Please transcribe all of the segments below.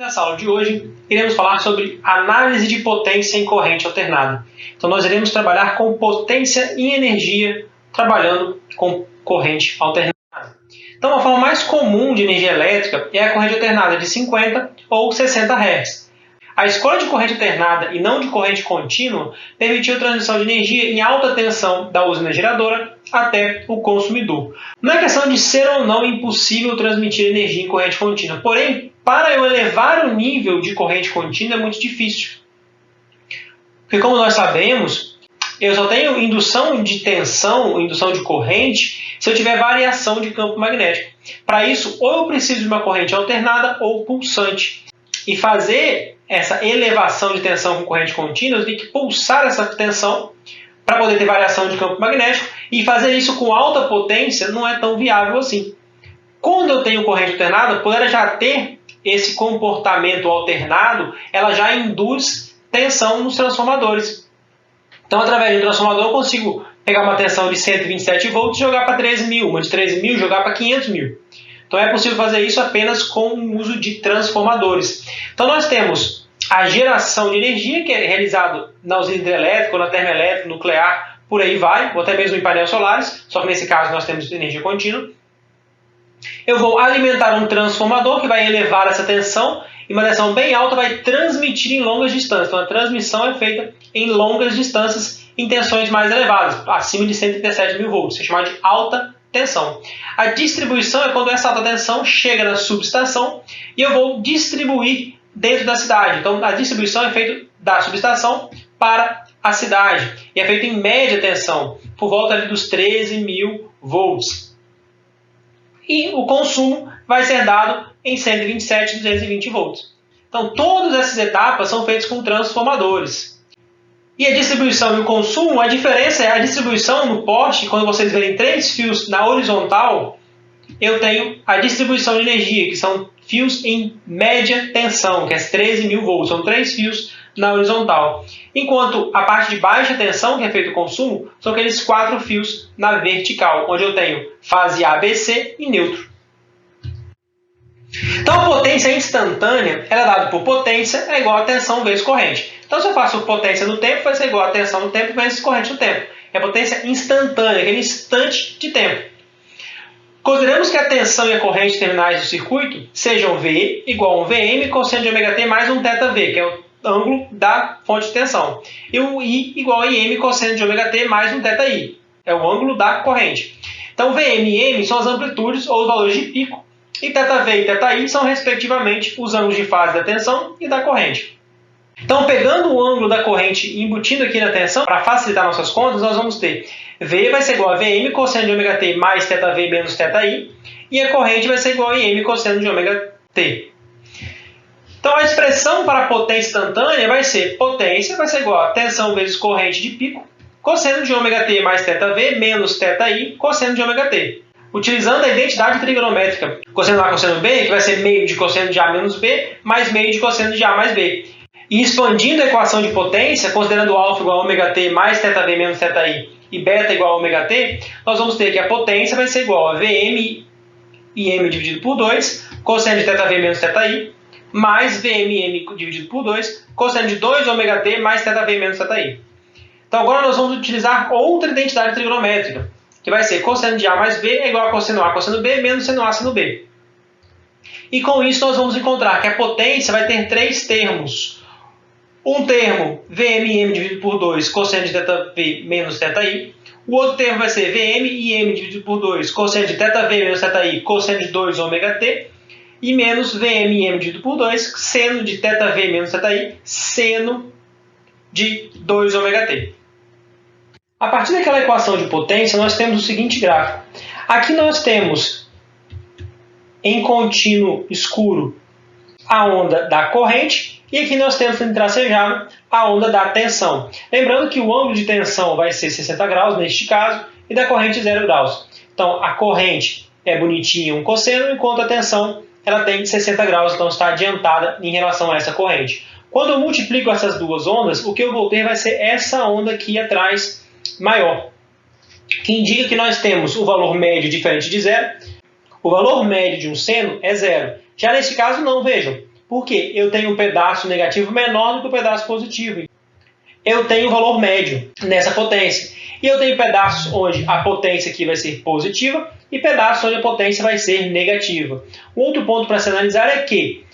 Nessa aula de hoje, iremos falar sobre análise de potência em corrente alternada. Então, nós iremos trabalhar com potência e energia, trabalhando com corrente alternada. Então, a forma mais comum de energia elétrica é a corrente alternada de 50 ou 60 Hz. A escolha de corrente alternada e não de corrente contínua permitiu a transmissão de energia em alta tensão da usina geradora até o consumidor. Não é questão de ser ou não impossível transmitir energia em corrente contínua, porém, para eu elevar o nível de corrente contínua é muito difícil. Porque, como nós sabemos, eu só tenho indução de tensão, indução de corrente, se eu tiver variação de campo magnético. Para isso, ou eu preciso de uma corrente alternada ou pulsante. E fazer essa elevação de tensão com corrente contínua, eu tenho que pulsar essa tensão para poder ter variação de campo magnético, e fazer isso com alta potência não é tão viável assim. Quando eu tenho corrente alternada, por ela já ter esse comportamento alternado, ela já induz tensão nos transformadores. Então, através de um transformador, eu consigo pegar uma tensão de 127 volts e jogar para 13.000, uma de 13.000 jogar para 500.000. Então, é possível fazer isso apenas com o uso de transformadores. Então, nós temos a geração de energia, que é realizada na usina hidrelétrica, ou na termoelétrica, nuclear, por aí vai, ou até mesmo em painéis solares, só que nesse caso nós temos energia contínua. Eu vou alimentar um transformador que vai elevar essa tensão, e uma tensão bem alta vai transmitir em longas distâncias. Então, a transmissão é feita em longas distâncias, em tensões mais elevadas, acima de 137.000 volts, é chamado de alta tensão. A distribuição é quando essa alta tensão chega na subestação e eu vou distribuir dentro da cidade. Então, a distribuição é feita da subestação para a cidade e é feita em média tensão, por volta ali dos 13.000 volts. E o consumo vai ser dado em 127 e 220 volts. Então, todas essas etapas são feitas com transformadores. E a distribuição e o consumo, a diferença é a distribuição no poste. Quando vocês verem 3 fios na horizontal, eu tenho a distribuição de energia, que são fios em média tensão, que é 13.000 volts, são 3 fios na horizontal. Enquanto a parte de baixa tensão, que é feito o consumo, são aqueles 4 fios na vertical, onde eu tenho fase ABC e neutro. Então, a potência instantânea ela é dada por potência é igual a tensão vezes corrente. Então, se eu faço potência no tempo, vai ser igual a tensão no tempo vezes corrente no tempo. É a potência instantânea, aquele instante de tempo. Consideramos que a tensão e a corrente terminais do circuito sejam V igual a um Vm cosseno de ωt mais um θV, que é o ângulo da fonte de tensão. E o I igual a Im cosseno de ωt mais um θI, é o ângulo da corrente. Então, Vm e M são as amplitudes ou os valores de pico, e θV e θI são, respectivamente, os ângulos de fase da tensão e da corrente. Então, pegando o ângulo da corrente e embutindo aqui na tensão, para facilitar nossas contas, nós vamos ter V vai ser igual a Vm cosseno de ωt mais θV menos θI, e a corrente vai ser igual a Im cosseno de ωt. Então, a expressão para a potência instantânea vai ser potência vai ser igual a tensão vezes corrente de pico, cosseno de ωt mais θV menos θI, cosseno de ωt. Utilizando a identidade trigonométrica cosseno A cosseno B, que vai ser meio de cosseno de A menos B, mais meio de cosseno de A mais B. E expandindo a equação de potência, considerando alfa igual a ωt mais θV menos θI e beta igual a ωt, nós vamos ter que a potência vai ser igual a Vm e M dividido por 2, cosseno de θV menos θI, mais Vm e M dividido por 2, cosseno de 2ωt mais θV menos θI. Então agora nós vamos utilizar outra identidade trigonométrica, que vai ser cosseno de A mais B é igual a cosseno A cosseno B menos seno A seno B. E com isso nós vamos encontrar que a potência vai ter 3 termos. Um termo, Vm e M dividido por 2, cosseno de θV menos θI. O outro termo vai ser Vm e M dividido por 2, cosseno de θV menos θI, cosseno de 2ωt. E menos Vm e M dividido por 2, seno de θV menos θI, seno de 2ωt. A partir daquela equação de potência, nós temos o seguinte gráfico. Aqui nós temos, em contínuo escuro, a onda da corrente, e aqui nós temos em tracejado a onda da tensão. Lembrando que o ângulo de tensão vai ser 60 graus, neste caso, e da corrente 0 graus. Então, a corrente é bonitinha, um cosseno, enquanto a tensão ela tem 60 graus, então está adiantada em relação a essa corrente. Quando eu multiplico essas duas ondas, o que eu vou ter vai ser essa onda aqui atrás, maior, que indica que nós temos o valor médio diferente de zero. O valor médio de um seno é zero. Já nesse caso não, vejam, Por quê? Eu tenho um pedaço negativo menor do que o pedaço positivo. Eu tenho um valor médio nessa potência. E eu tenho pedaços onde a potência aqui vai ser positiva e pedaços onde a potência vai ser negativa. Um outro ponto para se analisar é que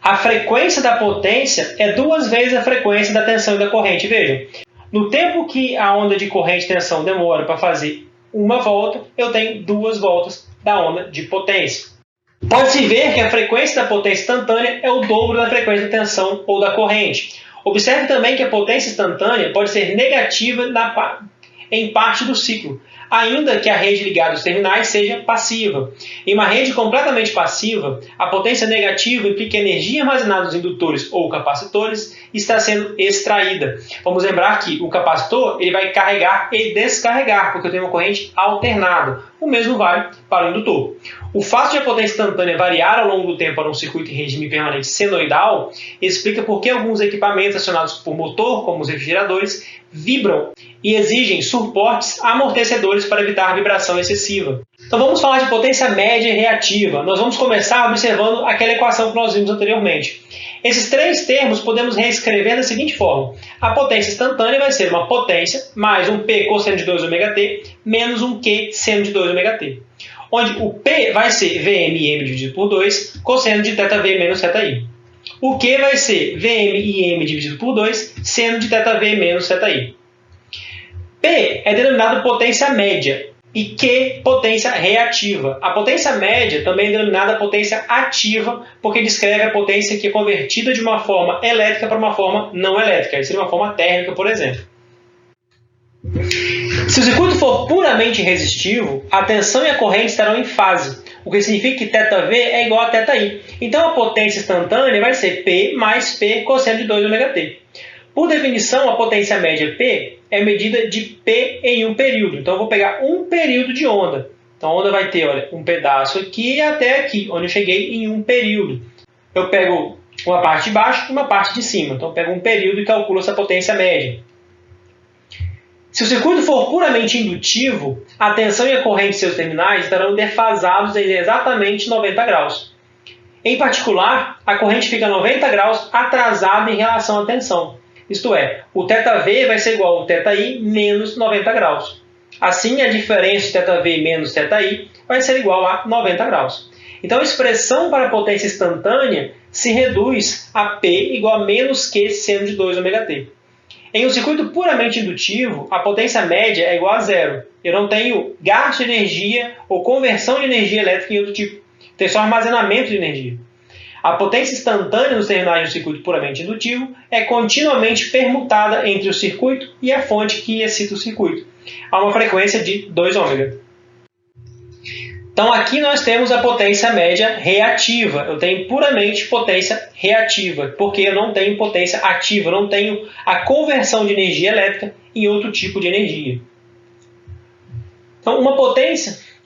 a frequência da potência é 2 vezes a frequência da tensão e da corrente. Veja, no tempo que a onda de corrente e tensão demora para fazer uma volta, eu tenho 2 voltas da onda de potência. Pode-se ver que a frequência da potência instantânea é o dobro da frequência da tensão ou da corrente. Observe também que a potência instantânea pode ser negativa em parte do ciclo, ainda que a rede ligada aos terminais seja passiva. Em uma rede completamente passiva, a potência negativa implica que a energia armazenada nos indutores ou capacitores está sendo extraída. Vamos lembrar que o capacitor ele vai carregar e descarregar, porque eu tenho uma corrente alternada. O mesmo vale para o indutor. O fato de a potência instantânea variar ao longo do tempo para um circuito em regime permanente senoidal explica por que alguns equipamentos acionados por motor, como os refrigeradores, vibram e exigem suportes amortecedores para evitar vibração excessiva. Então vamos falar de potência média e reativa. Nós vamos começar observando aquela equação que nós vimos anteriormente. Esses 3 termos podemos reescrever da seguinte forma. A potência instantânea vai ser uma potência mais um P cosseno de 2ωt menos um Q seno de 2ωt. Onde o P vai ser VMIm dividido por 2 cosseno de θv menos θi. O Q vai ser VMIm dividido por 2 seno de θv menos θi. P é denominado potência média e Q potência reativa. A potência média também é denominada potência ativa, porque descreve a potência que é convertida de uma forma elétrica para uma forma não elétrica. Isso seria uma forma térmica, por exemplo. Se o circuito for puramente resistivo, a tensão e a corrente estarão em fase, o que significa que θv é igual a θi. Então a potência instantânea vai ser P mais P cosseno de 2ωt. Por definição, a potência média P é medida de P em um período. Então eu vou pegar um período de onda. Então a onda vai ter um pedaço aqui até aqui, onde eu cheguei em um período. Eu pego uma parte de baixo e uma parte de cima. Então eu pego um período e calculo essa potência média. Se o circuito for puramente indutivo, a tensão e a corrente de seus terminais estarão defasados em exatamente 90 graus. Em particular, a corrente fica 90 graus atrasada em relação à tensão. Isto é, o θv vai ser igual ao θi menos 90 graus. Assim, a diferença de θv menos θi vai ser igual a 90 graus. Então, a expressão para a potência instantânea se reduz a P igual a menos Q seno de 2ωt. Em um circuito puramente indutivo, a potência média é igual a zero. Eu não tenho gasto de energia ou conversão de energia elétrica em outro tipo. Tem só armazenamento de energia. A potência instantânea nos terminais do circuito puramente indutivo é continuamente permutada entre o circuito e a fonte que excita o circuito, a uma frequência de 2ω. Então aqui nós temos a potência média reativa. Eu tenho puramente potência reativa, porque eu não tenho potência ativa, eu não tenho a conversão de energia elétrica em outro tipo de energia. Então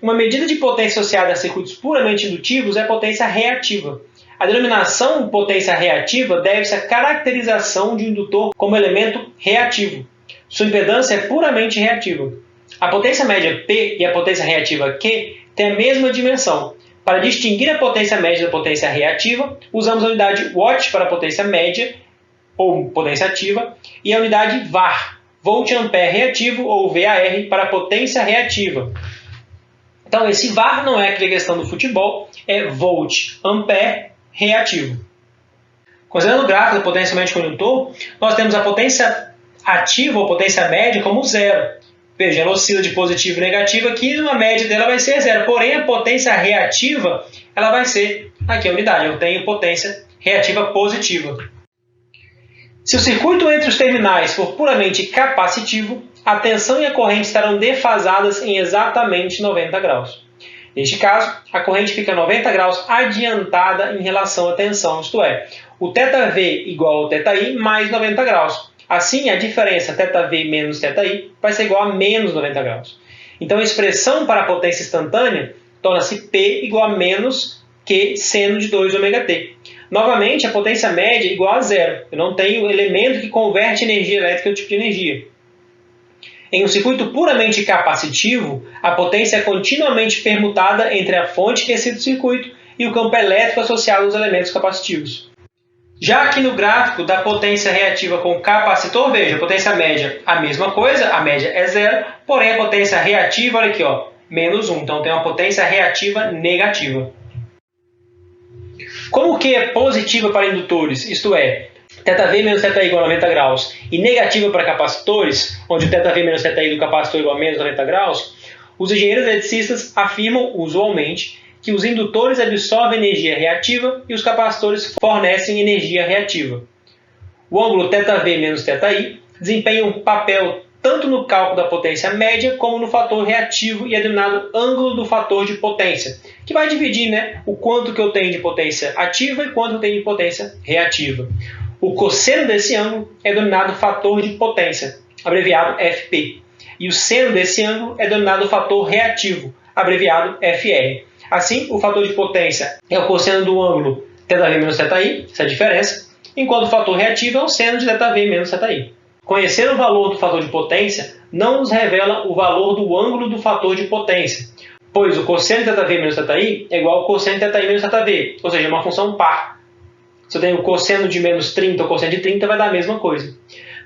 uma medida de potência associada a circuitos puramente indutivos é a potência reativa. A denominação potência reativa deve-se à caracterização de um indutor como elemento reativo. Sua impedância é puramente reativa. A potência média P e a potência reativa Q têm a mesma dimensão. Para distinguir a potência média da potência reativa, usamos a unidade watt para a potência média, ou potência ativa, e a unidade var, volt-ampere reativo, ou VAR, para a potência reativa. Então, esse var não é aquela questão do futebol, é volt-ampere reativo. Considerando o gráfico da potência média com indutor, nós temos a potência ativa, ou potência média, como zero. Veja, ela oscila de positivo e negativo aqui, a média dela vai ser zero. Porém, a potência reativa, ela vai ser aqui a unidade. Eu tenho potência reativa positiva. Se o circuito entre os terminais for puramente capacitivo, a tensão e a corrente estarão defasadas em exatamente 90 graus. Neste caso, a corrente fica 90 graus adiantada em relação à tensão, isto é, o θv igual ao θi mais 90 graus. Assim, a diferença θv menos θi vai ser igual a menos 90 graus. Então, a expressão para a potência instantânea torna-se P igual a menos Q seno de 2ωt. Novamente, a potência média é igual a zero. Eu não tenho elemento que converte energia elétrica em outro tipo de energia. Em um circuito puramente capacitivo, a potência é continuamente permutada entre a fonte que excita o circuito e o campo elétrico associado aos elementos capacitivos. Já aqui no gráfico da potência reativa com capacitor, veja, a potência média a mesma coisa, a média é 0, porém a potência reativa, olha aqui, ó, menos 1. Então tem uma potência reativa negativa. Como que é positiva para indutores, isto é, ΔV menos ΔI igual a 90 graus, e negativa para capacitores, onde o ΔV menos ΔI do capacitor igual a menos 90 graus, os engenheiros eletricistas afirmam usualmente que os indutores absorvem energia reativa e os capacitores fornecem energia reativa. O ângulo ΔV menos ΔI desempenha um papel tanto no cálculo da potência média como no fator reativo e é denominado ângulo do fator de potência, que vai dividir, o quanto que eu tenho de potência ativa e quanto eu tenho de potência reativa. O cosseno desse ângulo é denominado fator de potência, abreviado FP, e o seno desse ângulo é denominado fator reativo, abreviado FR. Assim, o fator de potência é o cosseno do ângulo ΔV menos ΔI, essa é a diferença, enquanto o fator reativo é o seno de ΔV menos ΔI. Conhecer o valor do fator de potência não nos revela o valor do ângulo do fator de potência, pois o cosseno de ΔV menos ΔI é igual ao cosseno de ΔI menos ΔV, ou seja, é uma função par. Se eu tenho o cosseno de menos 30 ou cosseno de 30, vai dar a mesma coisa.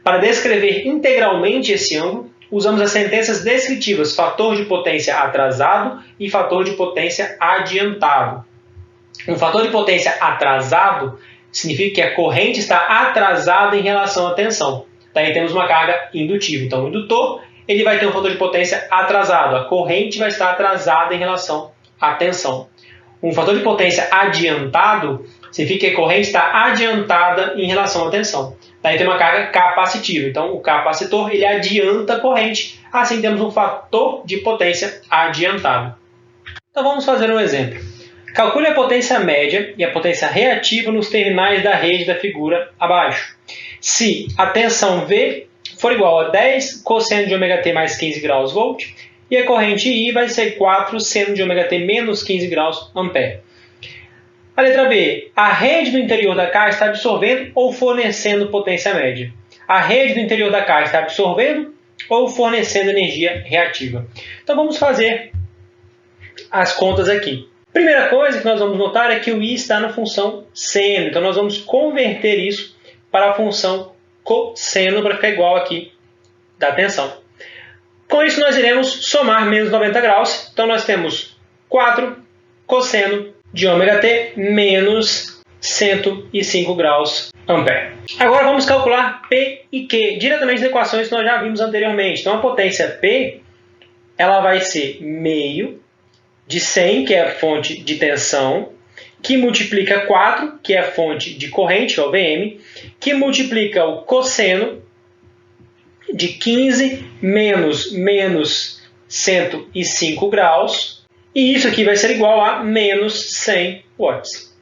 Para descrever integralmente esse ângulo, usamos as sentenças descritivas fator de potência atrasado e fator de potência adiantado. Um fator de potência atrasado significa que a corrente está atrasada em relação à tensão. Daí temos uma carga indutiva. Então, o indutor ele vai ter um fator de potência atrasado. A corrente vai estar atrasada em relação à tensão. Um fator de potência adiantado significa que a corrente está adiantada em relação à tensão. Daí tem uma carga capacitiva. Então, o capacitor ele adianta a corrente. Assim, temos um fator de potência adiantado. Então, vamos fazer um exemplo. Calcule a potência média e a potência reativa nos terminais da rede da figura abaixo. Se a tensão V for igual a 10 cosseno de ômega t mais 15 graus volt e a corrente I vai ser 4 seno de ômega t menos 15 graus ampere. A letra B. A rede do interior da caixa está absorvendo ou fornecendo potência média? A rede do interior da caixa está absorvendo ou fornecendo energia reativa? Então vamos fazer as contas aqui. Primeira coisa que nós vamos notar é que o I está na função seno. Então nós vamos converter isso para a função cosseno para ficar igual aqui da tensão. Com isso nós iremos somar menos 90 graus. Então nós temos 4 cosseno de ômega t menos 105 graus ampere. Agora vamos calcular P e Q diretamente das equações que nós já vimos anteriormente. Então a potência P ela vai ser meio de 100, que é a fonte de tensão, que multiplica 4, que é a fonte de corrente, que é o Vm, que multiplica o cosseno de 15 menos 105 graus, e isso aqui vai ser igual a menos 100 watts.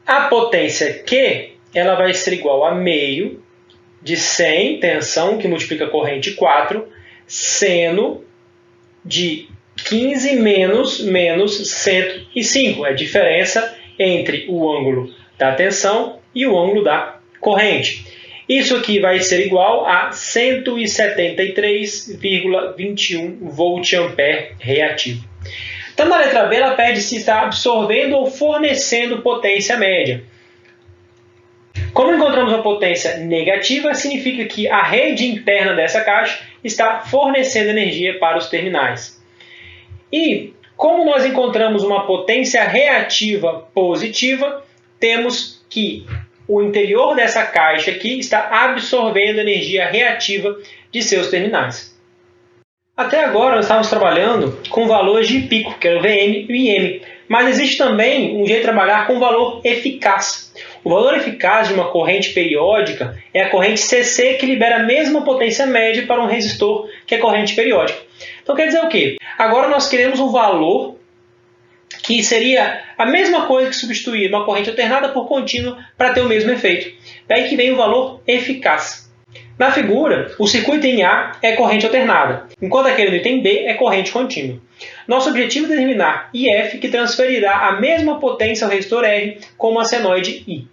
A potência Q ela vai ser igual a meio de 100, tensão, que multiplica corrente 4, seno de 15 menos 105. É a diferença entre o ângulo da tensão e o ângulo da corrente. Isso aqui vai ser igual a 173,21 volt-ampere reativo. Então, na letra B, ela pede se está absorvendo ou fornecendo potência média. Como encontramos uma potência negativa, significa que a rede interna dessa caixa está fornecendo energia para os terminais. E, como nós encontramos uma potência reativa positiva, temos que o interior dessa caixa aqui está absorvendo energia reativa de seus terminais. Até agora nós estávamos trabalhando com valores de pico, que é o Vm e o Im, mas existe também um jeito de trabalhar com valor eficaz. O valor eficaz de uma corrente periódica é a corrente CC, que libera a mesma potência média para um resistor, que é corrente periódica. Então quer dizer o quê? Agora nós queremos um valor que seria a mesma coisa que substituir uma corrente alternada por contínua para ter o mesmo efeito. Daí que vem o valor eficaz. Na figura, o circuito em A é corrente alternada, enquanto aquele no item B é corrente contínua. Nosso objetivo é determinar IF, que transferirá a mesma potência ao resistor R como a senoide I.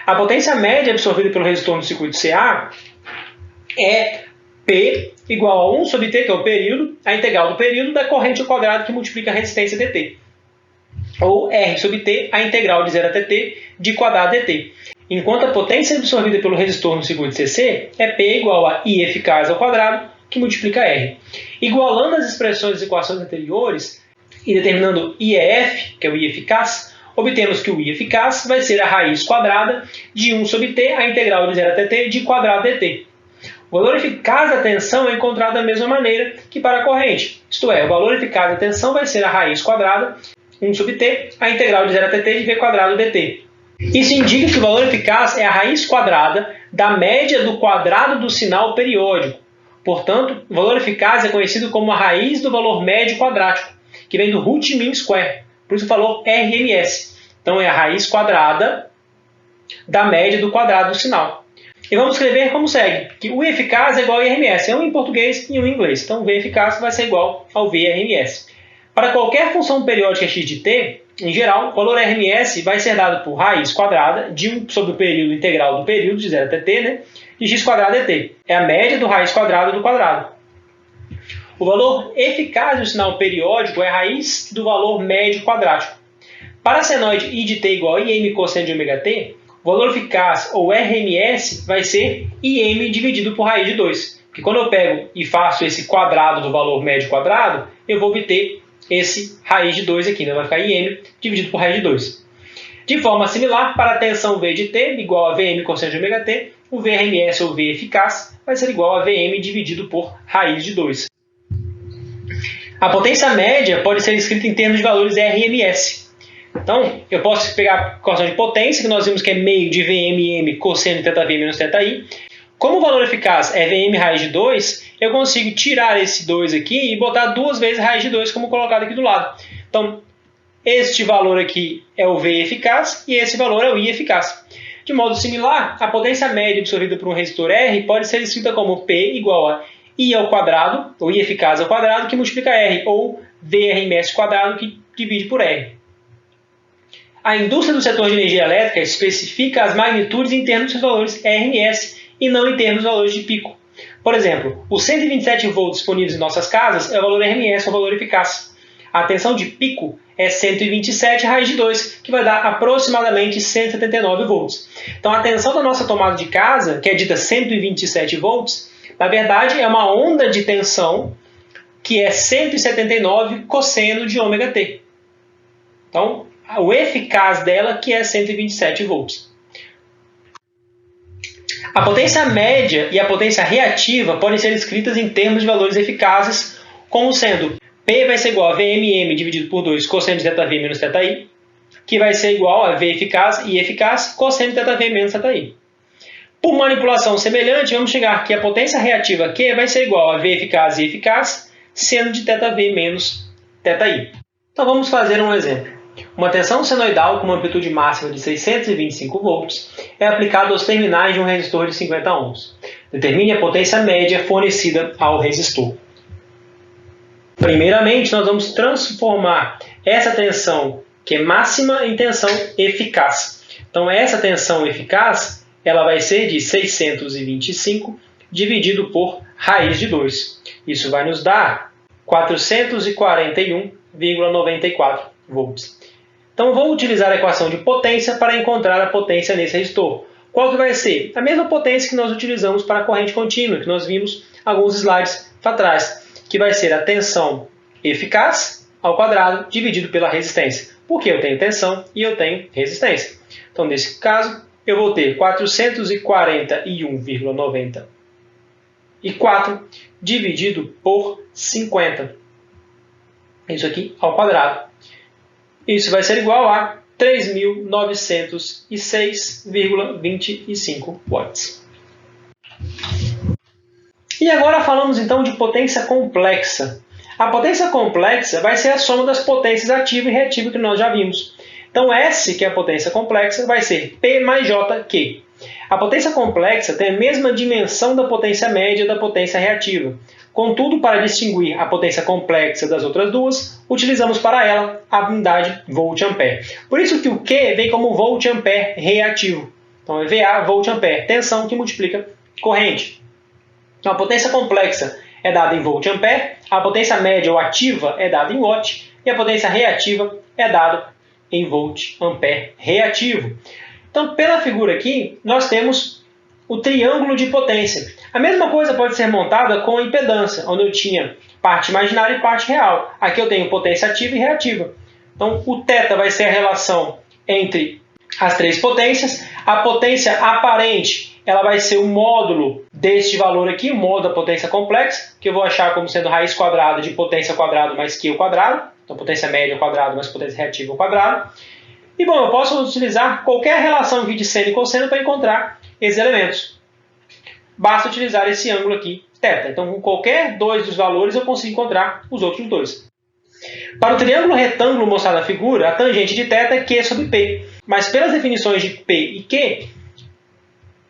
A potência média absorvida pelo resistor no circuito CA é P igual a 1 sobre T, que é o período, a integral do período da corrente ao quadrado que multiplica a resistência dt. ou R sobre T, a integral de 0 até T, de quadrado dt. Enquanto a potência absorvida pelo resistor no circuito CC é P igual a I eficaz ao quadrado, que multiplica R. Igualando as expressões das equações anteriores e determinando IEF, que é o I eficaz, obtemos que o I eficaz vai ser a raiz quadrada de 1 sobre T, a integral de 0 até T, de quadrado dt. O valor eficaz da tensão é encontrado da mesma maneira que para a corrente, isto é, o valor eficaz da tensão vai ser a raiz quadrada, 1 sobre T, a integral de 0 até T de V quadrado dt. Isso indica que o valor eficaz é a raiz quadrada da média do quadrado do sinal periódico. Portanto, o valor eficaz é conhecido como a raiz do valor médio quadrático, que vem do root mean square, por isso o valor RMS. Então, é a raiz quadrada da média do quadrado do sinal. E vamos escrever como segue, que o eficaz é igual a IRMS, é um em português e um em inglês. Então, o V eficaz vai ser igual ao VRMS. Para qualquer função periódica x de t, em geral, o valor RMS vai ser dado por raiz quadrada de 1 sobre o período integral do período, de 0 até t, né, de x quadrado dt. É a média do raiz quadrada do quadrado. O valor eficaz do sinal periódico é a raiz do valor médio quadrático. Para a senoide I de t igual a Im cosseno de ômega t, o valor eficaz, ou RMS, vai ser Im dividido por raiz de 2. Porque quando eu pego e faço esse quadrado do valor médio quadrado, eu vou obter esse raiz de 2 aqui, né? Vai ficar Im dividido por raiz de 2. De forma similar, para a tensão V de t igual a Vm cosseno de ômega t, o VRMS, ou V eficaz, vai ser igual a Vm dividido por raiz de 2. A potência média pode ser escrita em termos de valores RMS. Então, eu posso pegar a equação de potência, que nós vimos que é meio de VMM cosseno de θV menos θI. Como o valor eficaz é Vm raiz de 2, eu consigo tirar esse 2 aqui e botar duas vezes raiz de 2, como colocado aqui do lado. Então, este valor aqui é o V eficaz e esse valor é o I eficaz. De modo similar, a potência média absorvida por um resistor R pode ser escrita como P igual a I ao quadrado, ou I eficaz ao quadrado, que multiplica R, ou VRMS quadrado, que divide por R. A indústria do setor de energia elétrica especifica as magnitudes em termos dos valores RMS e não em termos dos valores de pico. Por exemplo, os 127 volts disponíveis em nossas casas é o valor RMS, ou valor eficaz. A tensão de pico é 127 raiz de 2, que vai dar aproximadamente 179 volts. Então, a tensão da nossa tomada de casa, que é dita 127 volts, na verdade é uma onda de tensão que é 179 cosseno de ômega t. Então, o eficaz dela que é 127 volts. A potência média e a potência reativa podem ser escritas em termos de valores eficazes, como sendo P vai ser igual a VMM dividido por 2 cosseno de θV menos θI, que vai ser igual a V eficaz e eficaz cosseno de θV menos θI. Por manipulação semelhante, vamos chegar que a potência reativa Q vai ser igual a V eficaz e eficaz, seno de θV menos θI. Então vamos fazer um exemplo. Uma tensão senoidal com uma amplitude máxima de 625 volts é aplicada aos terminais de um resistor de 50 ohms. Determine a potência média fornecida ao resistor. Primeiramente, nós vamos transformar essa tensão, que é máxima, em tensão eficaz. Então, essa tensão eficaz ela vai ser de 625 dividido por raiz de 2. Isso vai nos dar 441,94 volts. Então, vou utilizar a equação de potência para encontrar a potência nesse resistor. Qual que vai ser? A mesma potência que nós utilizamos para a corrente contínua, que nós vimos alguns slides atrás, que vai ser a tensão eficaz ao quadrado dividido pela resistência. Porque eu tenho tensão e eu tenho resistência. Então, nesse caso, eu vou ter 441,94 dividido por 50. Isso aqui ao quadrado. Isso vai ser igual a 3.906,25 watts. E agora falamos então de potência complexa. A potência complexa vai ser a soma das potências ativa e reativa que nós já vimos. Então S, que é a potência complexa, vai ser P mais JQ. A potência complexa tem a mesma dimensão da potência média e da potência reativa. Contudo, para distinguir a potência complexa das outras duas, utilizamos para ela a unidade volt-ampere. Por isso que o Q vem como volt-ampere reativo. Então é VA volt-ampere, tensão que multiplica corrente. Então a potência complexa é dada em volt-ampere, a potência média ou ativa é dada em watt e a potência reativa é dada em volt-ampere reativo. Então, pela figura aqui, nós temos o triângulo de potência. A mesma coisa pode ser montada com a impedância, onde eu tinha parte imaginária e parte real. Aqui eu tenho potência ativa e reativa. Então, o θ vai ser a relação entre as três potências. A potência aparente, ela vai ser o módulo deste valor aqui, o módulo da potência complexa, que eu vou achar como sendo raiz quadrada de potência ao quadrado mais Q ao quadrado. Então, potência média ao quadrado mais potência reativa ao quadrado. E, bom, eu posso utilizar qualquer relação aqui de seno e cosseno para encontrar esses elementos. Basta utilizar esse ângulo aqui, θ. Então, com qualquer dois dos valores, eu consigo encontrar os outros dois. Para o triângulo retângulo mostrado na figura, a tangente de θ é Q sobre P. Mas pelas definições de P e Q,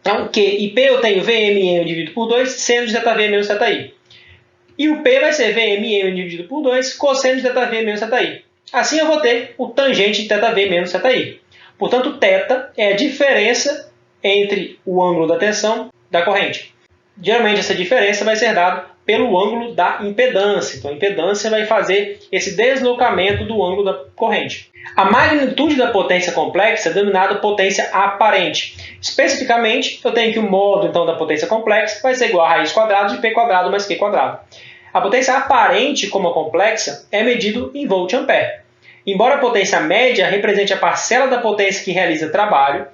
então, Q e P eu tenho VMN dividido por 2, seno de ΔV menos ΔI. E o P vai ser VMN dividido por 2, cosseno de ΔV menos ΔI. Assim eu vou ter o tangente de ΔV menos ΔI. Portanto, θ é a diferença entre o ângulo da tensão da corrente. Geralmente essa diferença vai ser dada pelo ângulo da impedância. Então a impedância vai fazer esse deslocamento do ângulo da corrente. A magnitude da potência complexa é denominada potência aparente. Especificamente, eu tenho que o módulo então, da potência complexa vai ser igual a raiz quadrada de P quadrado mais Q quadrado. A potência aparente, como a complexa, é medido em volt-ampere. Embora a potência média represente a parcela da potência que realiza trabalho,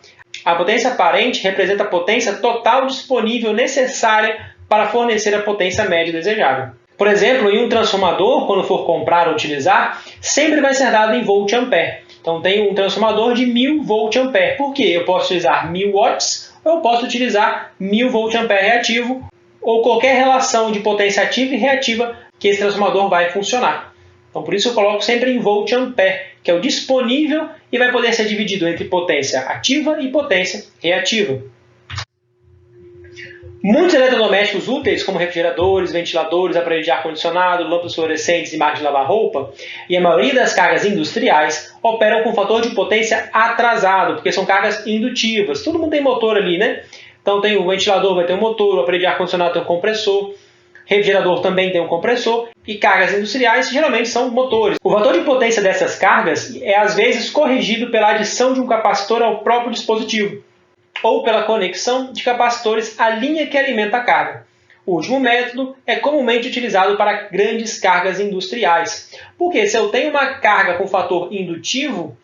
a potência aparente representa a potência total disponível necessária para fornecer a potência média desejável. Por exemplo, em um transformador, quando for comprar ou utilizar, sempre vai ser dado em volt-ampere. Então, tenho um transformador de 1000 volt-ampere. Por quê? Eu posso utilizar 1000 watts ou eu posso utilizar 1000 volt-ampere reativo ou qualquer relação de potência ativa e reativa que esse transformador vai funcionar. Então, por isso eu coloco sempre em volt-ampere, que é o disponível e vai poder ser dividido entre potência ativa e potência reativa. Muitos eletrodomésticos úteis, como refrigeradores, ventiladores, aparelhos de ar-condicionado, lâmpadas fluorescentes e máquinas de lavar roupa, e a maioria das cargas industriais operam com fator de potência atrasado, porque são cargas indutivas. Todo mundo tem motor ali, né? Então tem o ventilador, vai ter um motor, o aparelho de ar-condicionado tem um compressor, refrigerador também tem um compressor, e cargas industriais geralmente são motores. O fator de potência dessas cargas é às vezes corrigido pela adição de um capacitor ao próprio dispositivo, ou pela conexão de capacitores à linha que alimenta a carga. O último método é comumente utilizado para grandes cargas industriais, porque se eu tenho uma carga com fator indutivo,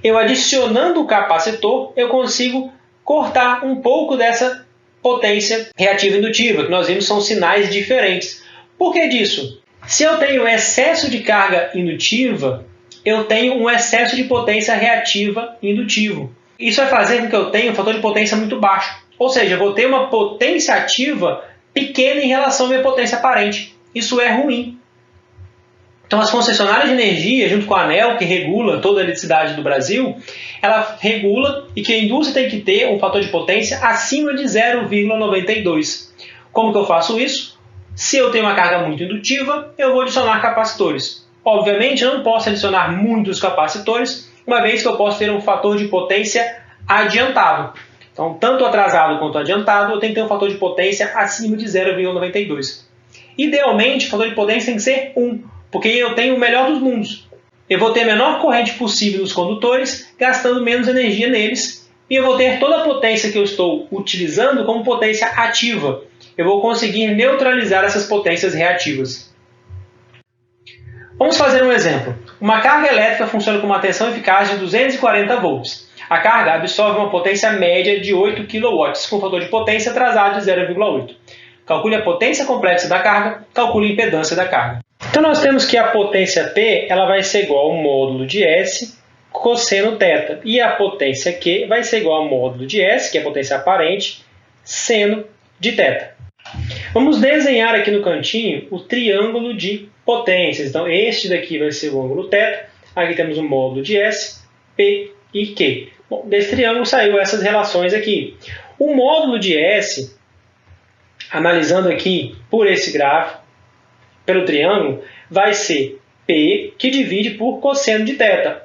eu adicionando o capacitor, eu consigo cortar um pouco dessa potência reativa indutiva, que nós vimos são sinais diferentes. Por que disso? Se eu tenho excesso de carga indutiva, eu tenho um excesso de potência reativa indutivo. Isso vai fazer com que eu tenha um fator de potência muito baixo. Ou seja, eu vou ter uma potência ativa pequena em relação à minha potência aparente. Isso é ruim. Então, as concessionárias de energia, junto com a ANEEL, que regula toda a eletricidade do Brasil, ela regula e que a indústria tem que ter um fator de potência acima de 0,92. Como que eu faço isso? Se eu tenho uma carga muito indutiva, eu vou adicionar capacitores. Obviamente, eu não posso adicionar muitos capacitores, uma vez que eu posso ter um fator de potência adiantado. Então, tanto atrasado quanto adiantado, eu tenho que ter um fator de potência acima de 0,92. Idealmente, o fator de potência tem que ser 1, porque eu tenho o melhor dos mundos. Eu vou ter a menor corrente possível nos condutores, gastando menos energia neles, e eu vou ter toda a potência que eu estou utilizando como potência ativa. Eu vou conseguir neutralizar essas potências reativas. Vamos fazer um exemplo. Uma carga elétrica funciona com uma tensão eficaz de 240 volts. A carga absorve uma potência média de 8 kW, com fator de potência atrasado de 0,8. Calcule a potência complexa da carga, calcule a impedância da carga. Então nós temos que a potência P ela vai ser igual ao módulo de S cosseno θ. E a potência Q vai ser igual ao módulo de S, que é a potência aparente, seno de θ. Vamos desenhar aqui no cantinho o triângulo de potências. Então, este daqui vai ser o ângulo θ. Aqui temos o módulo de S, P e Q. Bom, desse triângulo saiu essas relações aqui. O módulo de S, analisando aqui por esse gráfico, pelo triângulo, vai ser P que divide por cosseno de θ.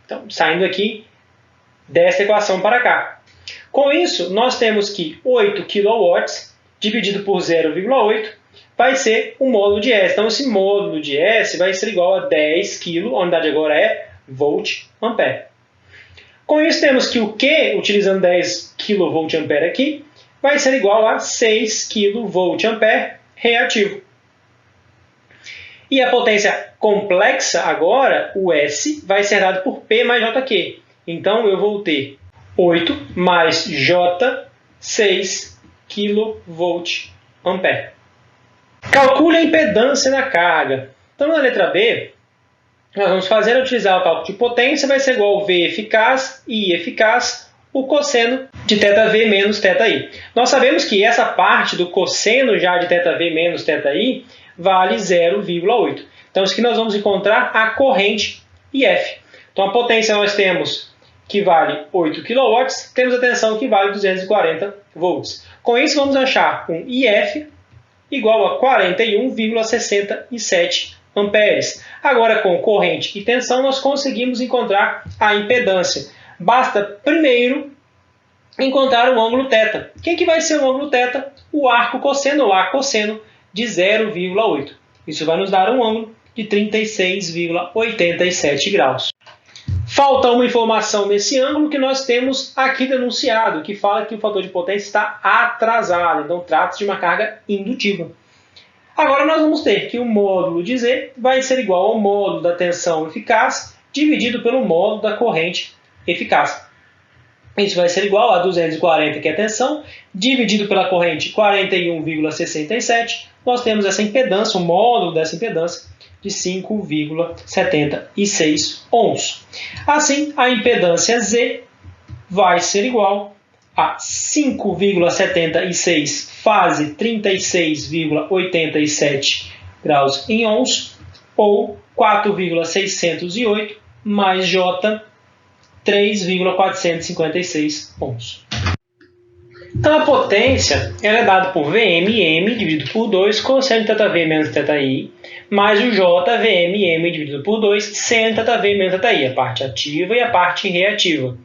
Então, saindo aqui dessa equação para cá. Com isso, nós temos que 8 kW dividido por 0,8 vai ser o módulo de S. Então, esse módulo de S vai ser igual a 10 kg, a unidade agora é volt-ampere. Com isso, temos que o Q, utilizando 10 kVA aqui, vai ser igual a 6 kVA reativo. E a potência complexa agora, o S, vai ser dado por P mais JQ. Então, eu vou ter 8 mais J, 6 kVA. Calcule a impedância da carga. Então, na letra B, nós vamos fazer utilizar o cálculo de potência, vai ser igual a V eficaz, I eficaz, o cosseno de ΔV menos ΔI. Nós sabemos que essa parte do cosseno já de ΔV menos ΔI vale 0,8. Então, isso aqui nós vamos encontrar a corrente IF. Então, a potência nós temos que vale 8 kW, temos a tensão que vale 240 volts. Com isso, vamos achar um IF igual a 41,67 amperes. Agora, com corrente e tensão, nós conseguimos encontrar a impedância. Basta, primeiro, encontrar o ângulo θ. Quem que vai ser o ângulo θ? O arco cosseno ou arco cosseno de 0,8. Isso vai nos dar um ângulo de 36,87 graus. Falta uma informação nesse ângulo que nós temos aqui denunciado, que fala que o fator de potência está atrasado. Então, trata-se de uma carga indutiva. Agora, nós vamos ter que o módulo de Z vai ser igual ao módulo da tensão eficaz dividido pelo módulo da corrente eficaz. Isso vai ser igual a 240, que é a tensão, dividido pela corrente 41,67. Nós temos essa impedância, o módulo dessa impedância, de 5,76 ohms. Assim, a impedância Z vai ser igual a 5,76 fase 36,87 graus em ohms, ou 4,608 mais J, 3,456 ohms. Então, a potência ela é dada por VMM dividido por 2, cosseno de ΔV menos ΔI, mais o J, VMM dividido por 2, seno de ΔV menos ΔI, a parte ativa e a parte reativa.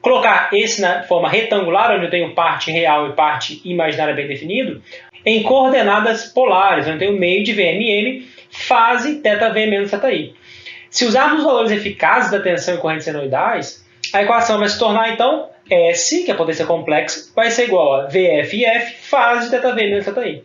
Colocar esse na forma retangular, onde eu tenho parte real e parte imaginária bem definido, em coordenadas polares, onde eu tenho meio de VMM, fase ΔV menos ΔI. Se usarmos os valores eficazes da tensão e correntes senoidais, a equação vai se tornar, então, S, que é a potência complexa, vai ser igual a VF e F, fase de ΔV menos ΔI.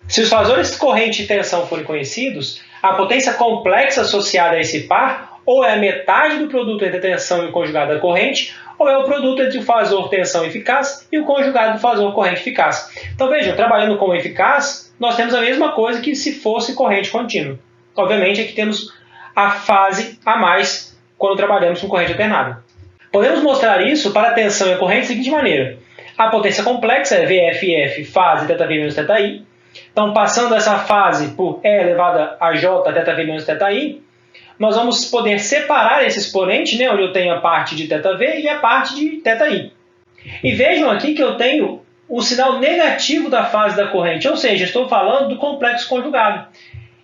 Se os fatores de corrente e tensão forem conhecidos, a potência complexa associada a esse par ou é a metade do produto entre a tensão e o conjugado da corrente, ou é o produto entre o fasor tensão eficaz e o conjugado do fasor corrente eficaz. Então, veja, trabalhando com o eficaz, nós temos a mesma coisa que se fosse corrente contínua. Obviamente, aqui temos a fase a mais quando trabalhamos com corrente alternada. Podemos mostrar isso para a tensão e a corrente da seguinte maneira. A potência complexa é VFF fase ΔV menos ΔI. Então, passando essa fase por E elevado a J ΔV menos ΔI, nós vamos poder separar esse exponente, né, onde eu tenho a parte de ΔV e a parte de ΔI. E vejam aqui que eu tenho o sinal negativo da fase da corrente, ou seja, estou falando do complexo conjugado.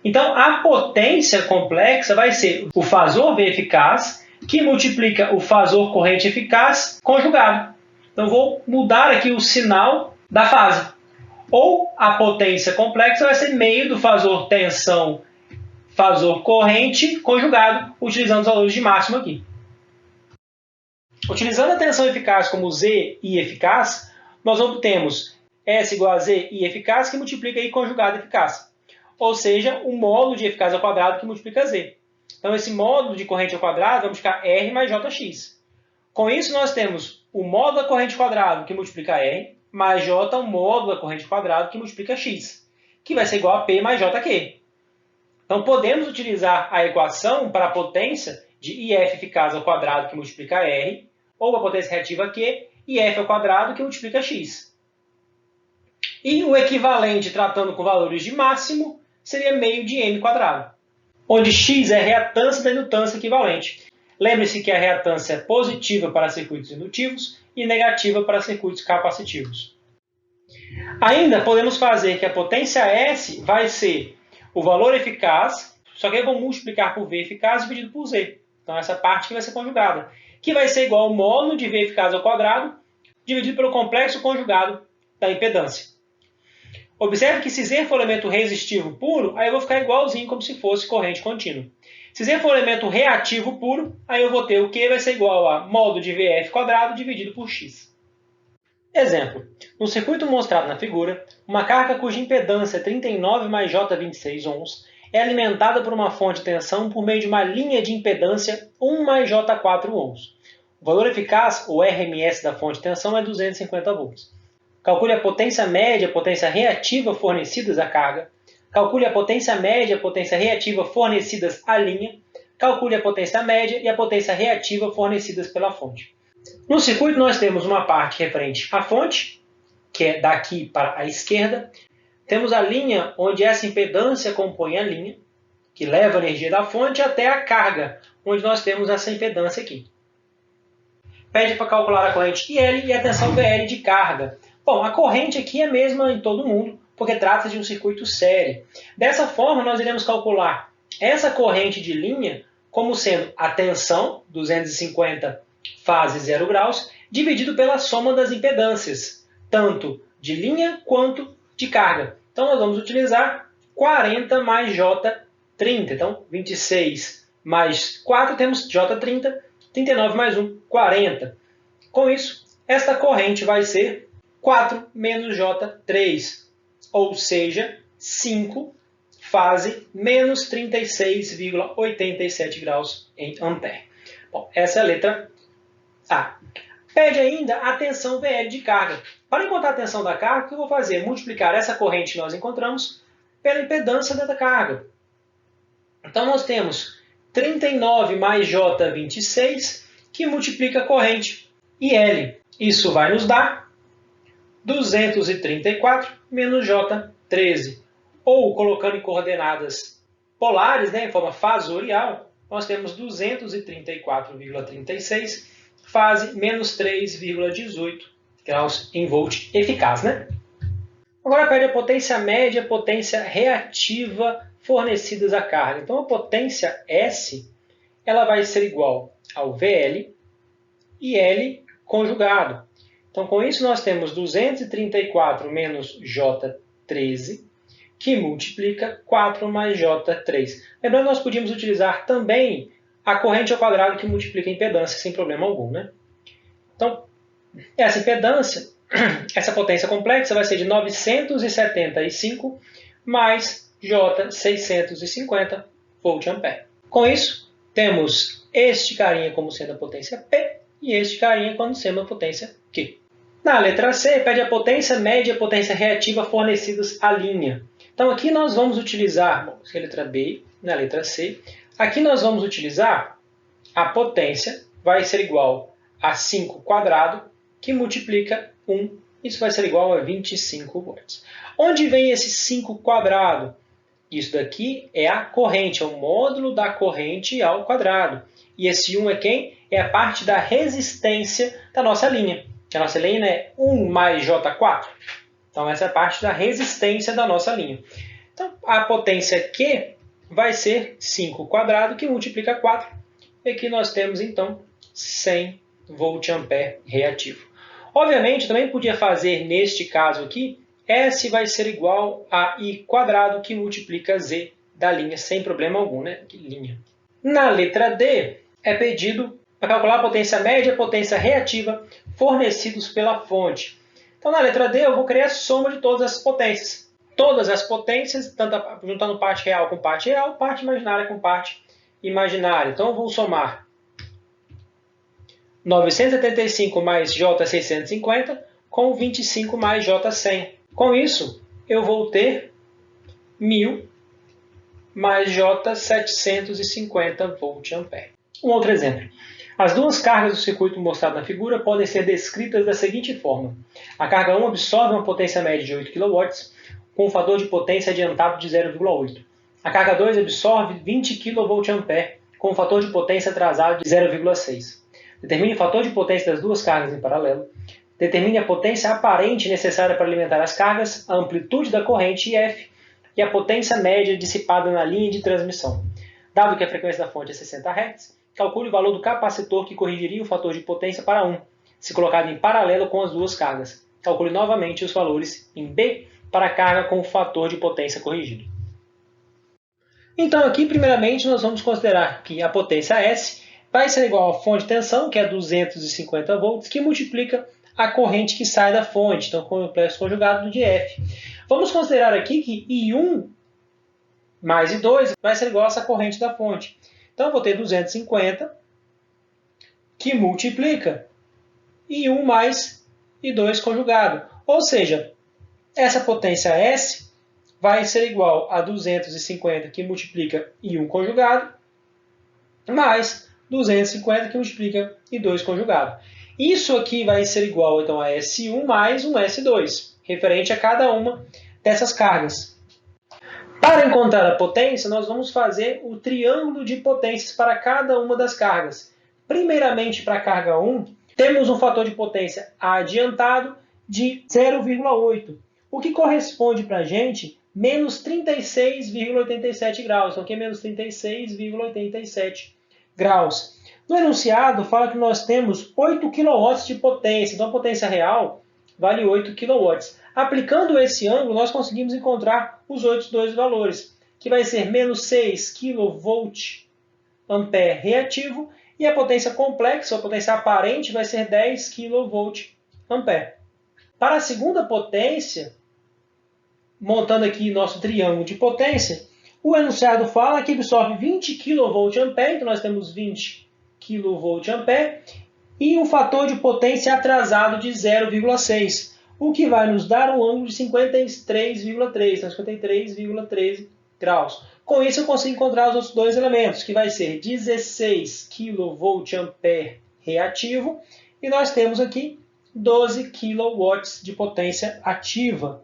Então, a potência complexa vai ser o fasor V eficaz, que multiplica o fasor corrente eficaz conjugado. Então, vou mudar aqui o sinal da fase. Ou a potência complexa vai ser meio do fasor tensão, fasor corrente conjugado, utilizando os valores de máximo aqui. Utilizando a tensão eficaz como Z e eficaz, nós obtemos S igual a Z e eficaz, que multiplica I conjugado eficaz. Ou seja, o módulo de eficaz ao quadrado que multiplica Z. Então, esse módulo de corrente ao quadrado vai ficar R mais JX. Com isso, nós temos o módulo da corrente ao quadrado, que multiplica R, mais J, o módulo da corrente ao quadrado, que multiplica X, que vai ser igual a P mais JQ. Então, podemos utilizar a equação para a potência de IF eficaz ao quadrado, que multiplica R, ou a potência reativa Q, IF ao quadrado, que multiplica X. E o equivalente, tratando com valores de máximo, seria meio de M quadrado, onde X é a reatância da indutância equivalente. Lembre-se que a reatância é positiva para circuitos indutivos e negativa para circuitos capacitivos. Ainda podemos fazer que a potência S vai ser o valor eficaz, só que eu vou multiplicar por V eficaz dividido por Z. Então, essa parte que vai ser conjugada, que vai ser igual ao módulo de V eficaz ao quadrado, dividido pelo complexo conjugado da impedância. Observe que se Z for elemento resistivo puro, aí eu vou ficar igualzinho como se fosse corrente contínua. Se Z for um elemento reativo puro, aí eu vou ter o Q vai ser igual a módulo de VF² dividido por X. Exemplo. No circuito mostrado na figura, uma carga cuja impedância é 39 mais J26 ohms é alimentada por uma fonte de tensão por meio de uma linha de impedância 1 mais J4 ohms. O valor eficaz, ou RMS, da fonte de tensão é 250 volts. Calcule a potência média e a potência reativa fornecidas à carga. Calcule a potência média e a potência reativa fornecidas à linha. Calcule a potência média e a potência reativa fornecidas pela fonte. No circuito, nós temos uma parte referente à fonte, que é daqui para a esquerda. Temos a linha onde essa impedância compõe a linha, que leva a energia da fonte até a carga, onde nós temos essa impedância aqui. Pede para calcular a corrente IL e a tensão VL de carga. Bom, a corrente aqui é a mesma em todo mundo, porque trata-se de um circuito série. Dessa forma, nós iremos calcular essa corrente de linha como sendo a tensão, 250 fase 0 graus, dividido pela soma das impedâncias, tanto de linha quanto de carga. Então, nós vamos utilizar 40 mais J30. Então, 26 mais 4, temos J30, 39 mais 1, 40. Com isso, esta corrente vai ser 4 menos J3, ou seja, 5 fase menos 36,87 graus em ampere. Bom, essa é a letra A. Pede ainda a tensão VL de carga. Para encontrar a tensão da carga, o que eu vou fazer? Multiplicar essa corrente que nós encontramos pela impedância da carga. Então, nós temos 39 mais J26, que multiplica a corrente IL. Isso vai nos dar 234 menos J13. Ou, colocando em coordenadas polares, em forma fasorial, nós temos 234,36 fase menos 3,18 graus em volt eficaz. Agora pede a potência média e a potência reativa fornecidas à carga. Então a potência S ela vai ser igual ao VL e L conjugado. Então com isso nós temos 234 menos J13, que multiplica 4 mais J3. Lembrando, nós podíamos utilizar também a corrente ao quadrado que multiplica a impedância sem problema algum. Então, essa impedância, essa potência complexa vai ser de 975 mais J650 volt-ampere. Com isso, temos este carinha como sendo a potência P e este carinha como sendo a potência Q. Na letra C, pede a potência média e a potência reativa fornecidas à linha. Então, aqui nós vamos utilizar, bom, essa é a letra B, na letra C, aqui nós vamos utilizar a potência, vai ser igual a 5 quadrado, que multiplica 1, isso vai ser igual a 25 volts. Onde vem esse 5 quadrado? Isso daqui é a corrente, é o módulo da corrente ao quadrado. E esse 1 é quem? É a parte da resistência da nossa linha. A nossa linha é 1 mais J4. Então, essa é a parte da resistência da nossa linha. Então, a potência Q vai ser 5 quadrado, que multiplica 4. E aqui nós temos, então, 100 volt-ampere reativo. Obviamente, também podia fazer, neste caso aqui, S vai ser igual a I quadrado, que multiplica Z da linha, sem problema algum, linha. Na letra D, é pedido para calcular a potência média e a potência reativa fornecidos pela fonte. Então, na letra D, eu vou criar a soma de todas as potências. Todas as potências, tanto juntando parte real com parte real, parte imaginária com parte imaginária. Então, eu vou somar 975 mais J650 com 25 mais J100. Com isso, eu vou ter 1000 mais J750 volt-ampere. Um outro exemplo. As duas cargas do circuito mostrado na figura podem ser descritas da seguinte forma. A carga 1 absorve uma potência média de 8 kW com um fator de potência adiantado de 0,8. A carga 2 absorve 20 kVA com um fator de potência atrasado de 0,6. Determine o fator de potência das duas cargas em paralelo. Determine a potência aparente necessária para alimentar as cargas, a amplitude da corrente IF e a potência média dissipada na linha de transmissão. Dado que a frequência da fonte é 60 Hz, calcule o valor do capacitor que corrigiria o fator de potência para 1, se colocado em paralelo com as duas cargas. Calcule novamente os valores em B para a carga com o fator de potência corrigido. Então aqui, primeiramente, nós vamos considerar que a potência S vai ser igual à fonte de tensão, que é 250 volts, que multiplica a corrente que sai da fonte, então complexo conjugado de F. Vamos considerar aqui que I1 mais I2 vai ser igual a essa corrente da fonte. Então eu vou ter 250 que multiplica I1 mais I2 conjugado. Ou seja, essa potência S vai ser igual a 250 que multiplica I1 conjugado mais 250 que multiplica I2 conjugado. Isso aqui vai ser igual então a S1 mais um S2, referente a cada uma dessas cargas. Para encontrar a potência, nós vamos fazer o triângulo de potências para cada uma das cargas. Primeiramente, para a carga 1, temos um fator de potência adiantado de 0,8, o que corresponde para a gente menos 36,87 graus. Então, aqui é menos 36,87 graus. No enunciado, fala que nós temos 8 kW de potência, então a potência real vale 8 kW. Aplicando esse ângulo, nós conseguimos encontrar os outros dois valores, que vai ser menos 6 kVA reativo, e a potência complexa, a potência aparente, vai ser 10 kVA. Para a segunda potência, montando aqui nosso triângulo de potência, o enunciado fala que absorve 20 kVA, então nós temos 20 kVA, e um fator de potência atrasado de 0,6, o que vai nos dar um ângulo de 53,3, então 53,13 graus. Com isso eu consigo encontrar os outros dois elementos, que vai ser 16 kVA reativo, e nós temos aqui 12 kW de potência ativa.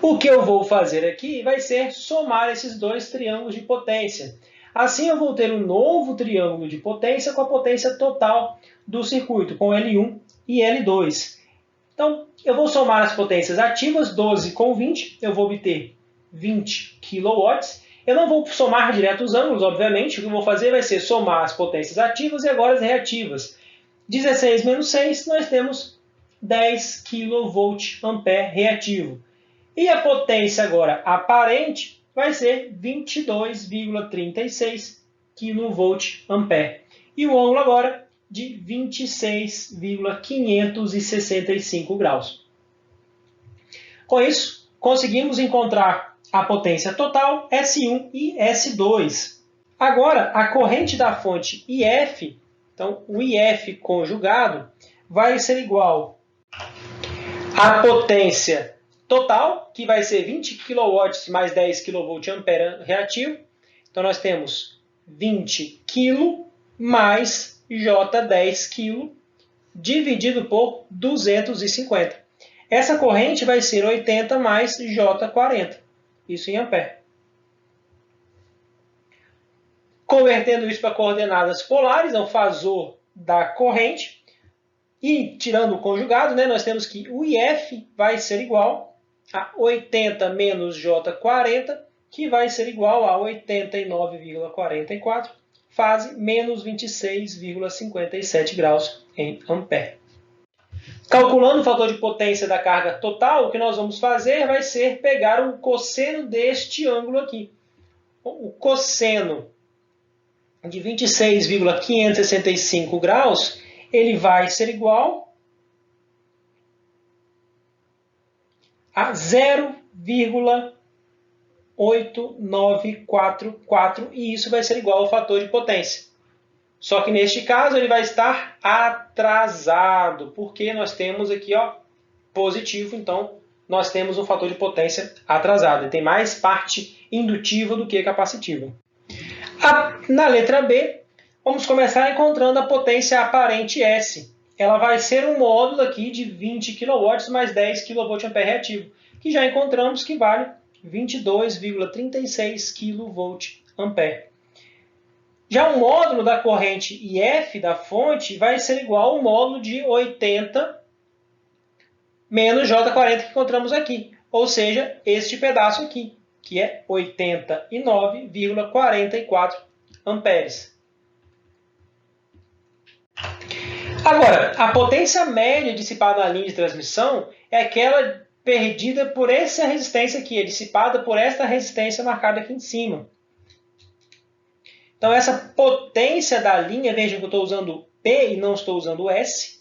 O que eu vou fazer aqui vai ser somar esses dois triângulos de potência. Assim eu vou ter um novo triângulo de potência com a potência total do circuito, com L1 e L2. Então, eu vou somar as potências ativas, 12 com 20, eu vou obter 20 kW. Eu não vou somar direto os ângulos, obviamente, o que eu vou fazer vai ser somar as potências ativas e agora as reativas. 16 menos 6, nós temos 10 kVA reativo. E a potência agora aparente vai ser 22,36 kVA. E o ângulo agora de 26,565 graus. Com isso, conseguimos encontrar a potência total S1 e S2. Agora, a corrente da fonte IF, então o IF conjugado, vai ser igual à potência total, que vai ser 20 kW mais 10 kVA reativo. Então, nós temos 20 kg mais J 10 kg dividido por 250. Essa corrente vai ser 80 mais J 40, isso em ampere. Convertendo isso para coordenadas polares, é o fasor da corrente, e tirando o conjugado, nós temos que o IF vai ser igual a 80 menos J 40, que vai ser igual a 89,44, fase menos 26,57 graus em ampere. Calculando o fator de potência da carga total, o que nós vamos fazer vai ser pegar o cosseno deste ângulo aqui. O cosseno de 26,565 graus, ele vai ser igual a 0,8944, e isso vai ser igual ao fator de potência. Só que neste caso ele vai estar atrasado, porque nós temos aqui positivo, então nós temos um fator de potência atrasado. Ele tem mais parte indutiva do que capacitiva. Na letra B, vamos começar encontrando a potência aparente S. Ela vai ser um módulo aqui de 20 kW mais 10 kVA reativo, que já encontramos que vale 22,36 kVA. Já o módulo da corrente IF da fonte vai ser igual ao módulo de 80 menos J40 que encontramos aqui, ou seja, este pedaço aqui, que é 89,44 amperes. Agora, a potência média dissipada na linha de transmissão é aquela perdida por essa resistência aqui, é dissipada por esta resistência marcada aqui em cima. Então, essa potência da linha, veja que eu estou usando P e não estou usando S,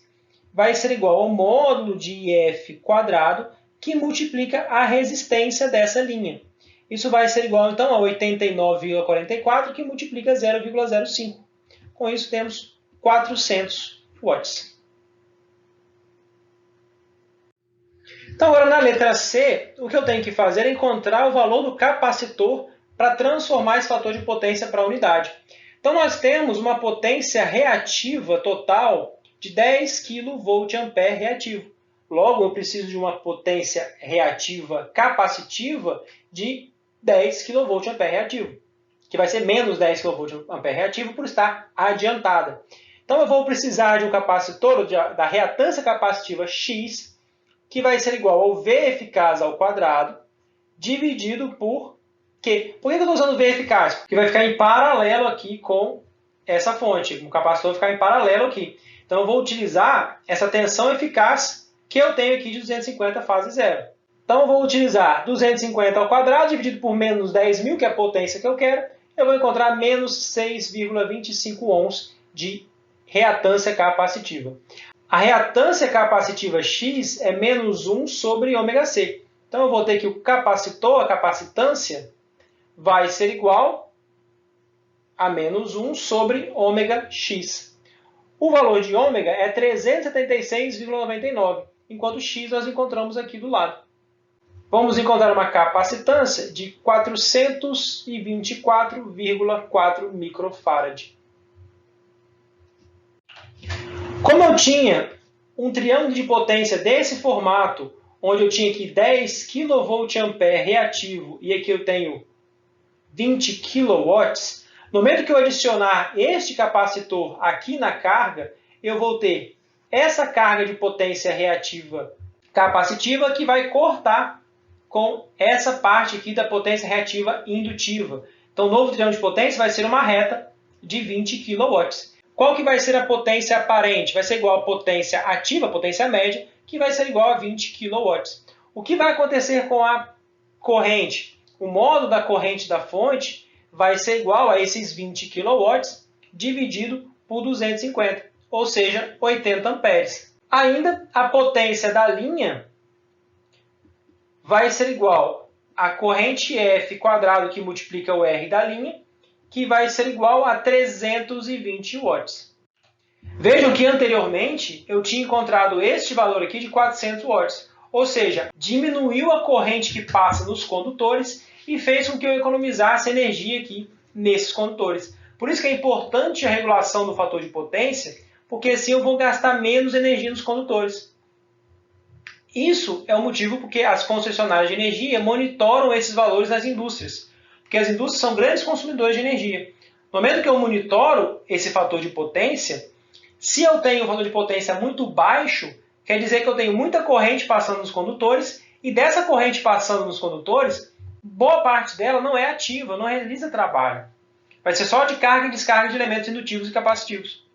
vai ser igual ao módulo de IF quadrado, que multiplica a resistência dessa linha. Isso vai ser igual, então, a 89,44, que multiplica 0,05. Com isso, temos 400 watts. Então, agora na letra C, o que eu tenho que fazer é encontrar o valor do capacitor para transformar esse fator de potência para a unidade. Então, nós temos uma potência reativa total de 10 kVA reativo. Logo, eu preciso de uma potência reativa capacitiva de 10 kVA reativo, que vai ser menos 10 kVA reativo por estar adiantada. Então, eu vou precisar de um capacitor da reatância capacitiva X, que vai ser igual ao V eficaz ao quadrado, dividido por Q. Por que eu estou usando V eficaz? Porque vai ficar em paralelo aqui com essa fonte. O capacitor vai ficar em paralelo aqui. Então, eu vou utilizar essa tensão eficaz que eu tenho aqui de 250 fase zero. Então, eu vou utilizar 250 ao quadrado dividido por menos 10.000, que é a potência que eu quero. Eu vou encontrar menos 6,25 ohms de reatância capacitiva. A reatância capacitiva X é menos 1 sobre ômega-C. Então, eu vou ter que o capacitor, a capacitância, vai ser igual a menos 1 sobre ômega-X. O valor de ômega é 376,99, enquanto X nós encontramos aqui do lado. Vamos encontrar uma capacitância de 424,4 microfarad. Como eu tinha um triângulo de potência desse formato, onde eu tinha aqui 10 kVA reativo e aqui eu tenho 20 kW, no momento que eu adicionar este capacitor aqui na carga, eu vou ter essa carga de potência reativa capacitiva que vai cortar com essa parte aqui da potência reativa indutiva. Então, o novo triângulo de potência vai ser uma reta de 20 kW. Qual que vai ser a potência aparente? Vai ser igual à potência ativa, a potência média, que vai ser igual a 20 kW. O que vai acontecer com a corrente? O módulo da corrente da fonte vai ser igual a esses 20 kW dividido por 250, ou seja, 80 amperes. Ainda a potência da linha vai ser igual a corrente F quadrado que multiplica o R da linha, que vai ser igual a 320 watts. Vejam que anteriormente eu tinha encontrado este valor aqui de 400 watts, ou seja, diminuiu a corrente que passa nos condutores e fez com que eu economizasse energia aqui nesses condutores. Por isso que é importante a regulação do fator de potência, porque assim eu vou gastar menos energia nos condutores. Isso é o motivo porque as concessionárias de energia monitoram esses valores nas indústrias, porque as indústrias são grandes consumidores de energia. No momento que eu monitoro esse fator de potência, se eu tenho um fator de potência muito baixo, quer dizer que eu tenho muita corrente passando nos condutores, e dessa corrente passando nos condutores, boa parte dela não é ativa, não realiza trabalho. Vai ser só de carga e descarga de elementos indutivos e capacitivos.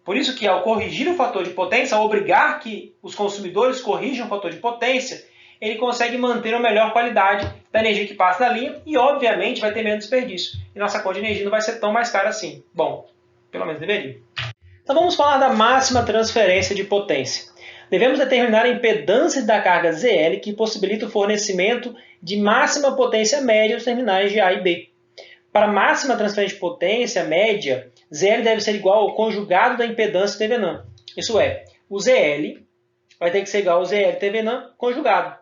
Por isso que ao corrigir o fator de potência, ao obrigar que os consumidores corrijam o fator de potência, ele consegue manter uma melhor qualidade da energia que passa na linha e, obviamente, vai ter menos desperdício. E nossa conta de energia não vai ser tão mais cara assim. Bom, pelo menos deveria. Então vamos falar da máxima transferência de potência. Devemos determinar a impedância da carga ZL que possibilita o fornecimento de máxima potência média aos terminais de A e B. Para máxima transferência de potência média, ZL deve ser igual ao conjugado da impedância Thevenin. Isso é, o ZL vai ter que ser igual ao ZL Thevenin conjugado.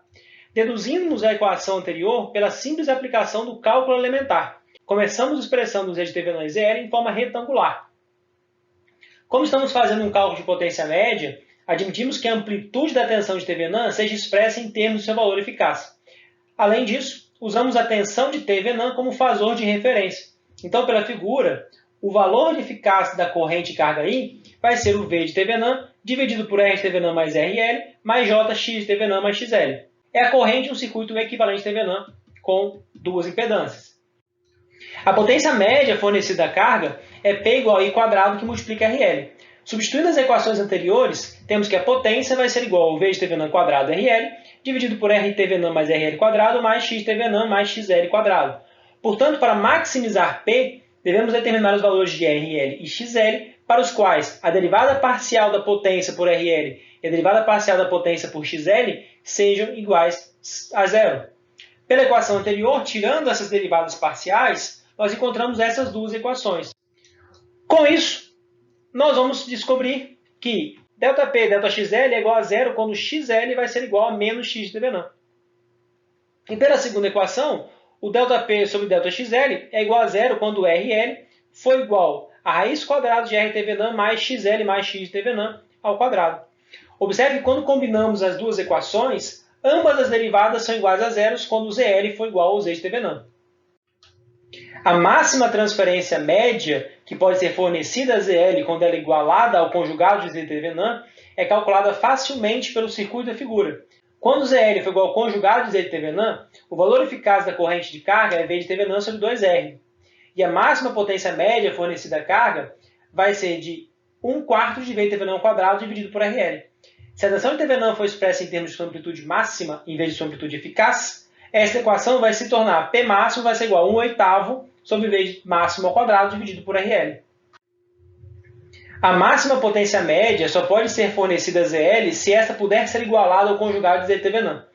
Deduzimos a equação anterior pela simples aplicação do cálculo elementar. Começamos expressando o Z de Thevenin e ZL em forma retangular. Como estamos fazendo um cálculo de potência média, admitimos que a amplitude da tensão de Thevenin seja expressa em termos do seu valor eficaz. Além disso, usamos a tensão de Thevenin como fasor de referência. Então, pela figura, o valor de eficácia da corrente carga I vai ser o V de Thevenin dividido por R de Thevenin mais RL mais Jx de Thevenin mais XL. É a corrente de um circuito equivalente Thevenin com duas impedâncias. A potência média fornecida à carga é P igual a I quadrado que multiplica RL. Substituindo as equações anteriores, temos que a potência vai ser igual ao V de Thevenin quadrado RL dividido por RTVNAM mais RL² mais XTVNAM mais XL². Portanto, para maximizar P, devemos determinar os valores de RL e XL, para os quais a derivada parcial da potência por RL e a derivada parcial da potência por XL sejam iguais a zero. Pela equação anterior, tirando essas derivadas parciais, nós encontramos essas duas equações. Com isso, nós vamos descobrir que ΔP e ΔXL é igual a zero quando XL vai ser igual a menos x de TVNAM. E pela segunda equação, o ΔP sobre ΔXL é igual a zero quando RL for igual a raiz quadrada de RTVNAM mais XL mais x de TVNAM ao quadrado. Observe que quando combinamos as duas equações, ambas as derivadas são iguais a zero quando o ZL for igual ao Z de TVNAM. A máxima transferência média, que pode ser fornecida a ZL quando ela é igualada ao conjugado de Z de TVNAM, é calculada facilmente pelo circuito da figura. Quando ZL for igual ao conjugado de Z de TVNAM, o valor eficaz da corrente de carga é V de TVNAM sobre 2R. E a máxima potência média fornecida à carga vai ser de 1/4 de V de TVNAM ao quadrado dividido por RL. Se a tensão de TVNAM for expressa em termos de sua amplitude máxima em vez de sua amplitude eficaz, esta equação vai se tornar P máximo vai ser igual a 1/8 sobre V máximo ao quadrado dividido por RL. A máxima potência média só pode ser fornecida a ZL se esta puder ser igualada ao conjugado de Z de TVNAM.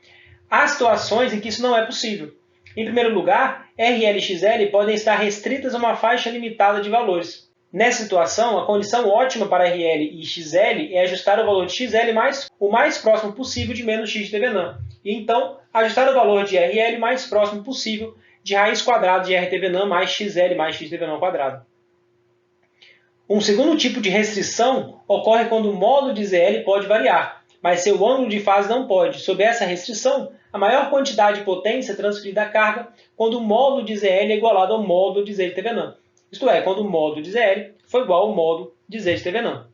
Há situações em que isso não é possível. Em primeiro lugar, RL e XL podem estar restritas a uma faixa limitada de valores. Nessa situação, a condição ótima para RL e XL é ajustar o valor de XL o mais próximo possível de menos x de TVNAM. E então, ajustar o valor de RL mais próximo possível de raiz quadrada de RTVNAM mais XL mais x de TVNAM ao quadrado. Um segundo tipo de restrição ocorre quando o módulo de ZL pode variar, mas seu ângulo de fase não pode. Sob essa restrição, a maior quantidade de potência é transferida à carga quando o módulo de ZL é igualado ao módulo de Z de TVNAM. Isto é, quando o módulo de ZL for igual ao módulo de Z de TVNAM.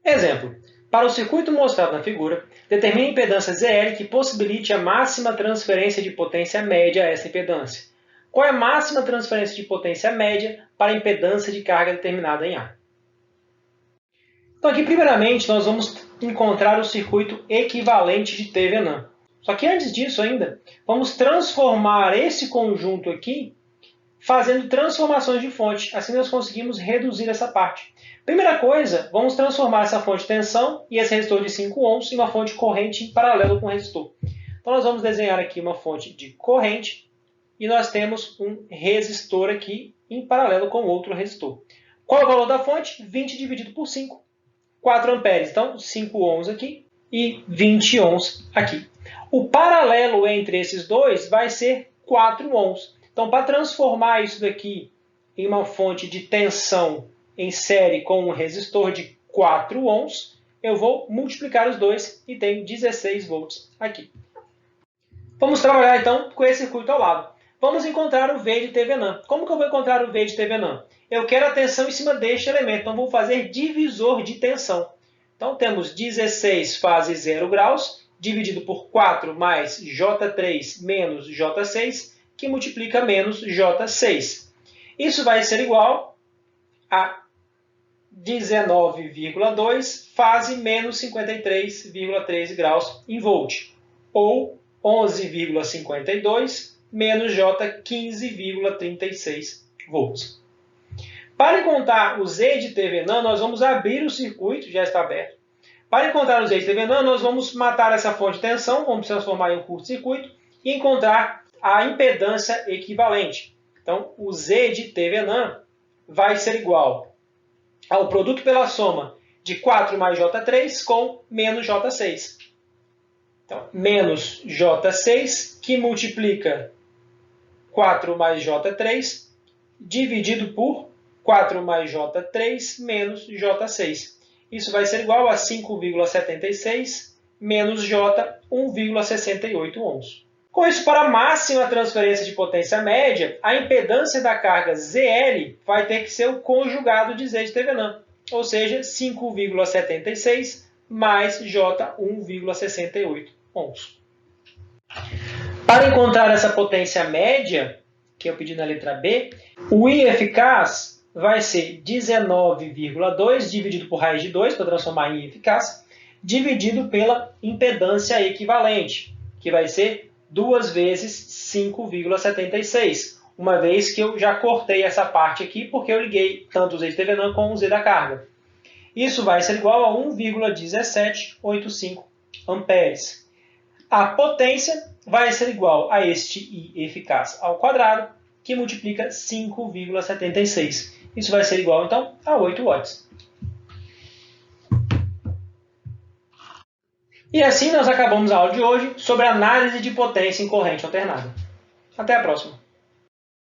Exemplo. Para o circuito mostrado na figura, determine a impedância ZL que possibilite a máxima transferência de potência média a essa impedância. Qual é a máxima transferência de potência média para a impedância de carga determinada em A? Então aqui, primeiramente, nós vamos encontrar o circuito equivalente de TVNAM. Só que antes disso ainda, vamos transformar esse conjunto aqui fazendo transformações de fonte. Assim nós conseguimos reduzir essa parte. Primeira coisa, vamos transformar essa fonte de tensão e esse resistor de 5 ohms em uma fonte corrente em paralelo com o resistor. Então nós vamos desenhar aqui uma fonte de corrente e nós temos um resistor aqui em paralelo com outro resistor. Qual é o valor da fonte? 20 dividido por 5. 4 amperes. Então 5 ohms aqui e 20 ohms aqui. O paralelo entre esses dois vai ser 4 ohms. Então, para transformar isso daqui em uma fonte de tensão em série com um resistor de 4 ohms, eu vou multiplicar os dois e tenho 16 volts aqui. Vamos trabalhar, então, com esse circuito ao lado. Vamos encontrar o V de TVNAM. Como que eu vou encontrar o V de TVNAM? Eu quero a tensão em cima deste elemento, então vou fazer divisor de tensão. Então, temos 16 fase 0 graus, dividido por 4 mais J3 menos J6, que multiplica menos J6. Isso vai ser igual a 19,2 fase menos 53,3 graus em volt, ou 11,52 menos J 15,36 volts. Para encontrar o Z de TVNAM, nós vamos abrir o circuito, já está aberto. Para encontrar o Z de TVNAM, nós vamos matar essa fonte de tensão, vamos transformar em um curto-circuito e encontrar a impedância equivalente. Então, o Z de TVNAM vai ser igual ao produto pela soma de 4 mais J3 com menos J6. Então, menos J6, que multiplica 4 mais J3, dividido por 4 mais J3 menos J6. Isso vai ser igual a 5,76 menos J, 1,68 ohms. Com isso, para a máxima transferência de potência média, a impedância da carga ZL vai ter que ser o conjugado de Z de TVNAM, ou seja, 5,76 mais J, 1,68 ohms. Para encontrar essa potência média, que eu pedi na letra B, o I eficaz vai ser 19,2 dividido por raiz de 2, para transformar em I eficaz, dividido pela impedância equivalente, que vai ser 2 vezes 5,76, uma vez que eu já cortei essa parte aqui, porque eu liguei tanto o Z de Thevenin com o Z da carga. Isso vai ser igual a 1,1785 amperes. A potência vai ser igual a este I eficaz ao quadrado, que multiplica 5,76. Isso vai ser igual, então, a 8 watts. E assim nós acabamos a aula de hoje sobre análise de potência em corrente alternada. Até a próxima!